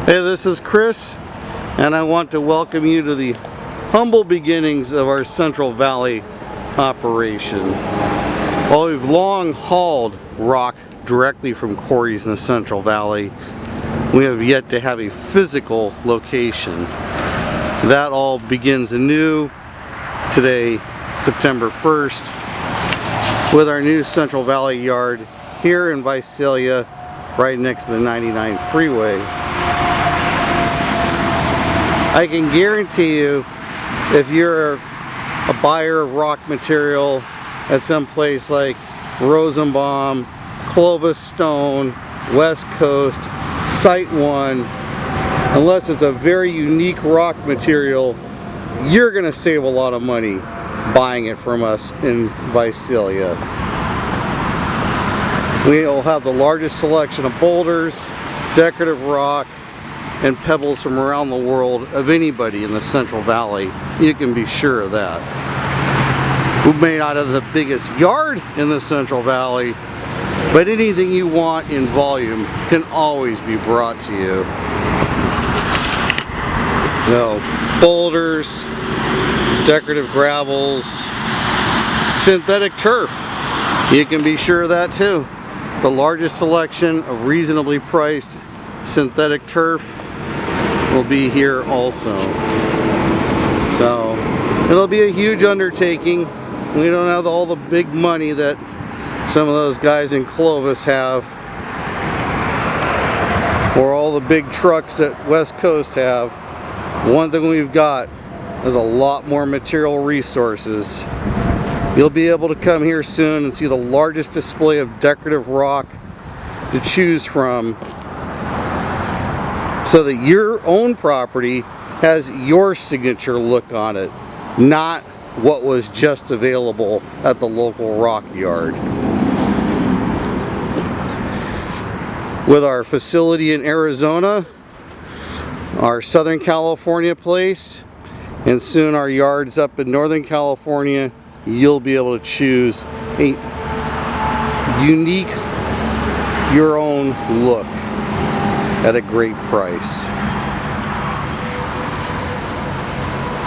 Hey, this is Chris, and I want to welcome you to the humble beginnings of our Central Valley operation. While we've long hauled rock directly from quarries in the Central Valley, we have yet to have a physical location. That all begins anew today, September 1st, with our new Central Valley yard here in Visalia, right next to the 99 freeway. I can guarantee you, if you're a buyer of rock material at some place like Rosenbaum, Clovis Stone, West Coast, Site 1, unless it's a very unique rock material, you're going to save a lot of money buying it from us in Visalia. We'll have the largest selection of boulders, decorative rock, and pebbles from around the world of anybody in the Central Valley. You can be sure of that. We may not have the biggest yard in the Central Valley, but anything you want in volume can always be brought to you. So, boulders, decorative gravels, synthetic turf. You can be sure of that too. The largest selection of reasonably priced synthetic turf will be here also. So it'll be a huge undertaking. We don't have all the big money that some of those guys in Clovis have, or all the big trucks that West Coast have. One thing we've got is a lot more material resources. You'll be able to come here soon and see the largest display of decorative rock to choose from, so that your own property has your signature look on it, not what was just available at the local rock yard. With our facility in Arizona, our Southern California place, and soon our yards up in Northern California, you'll be able to choose a unique, your own look at a great price.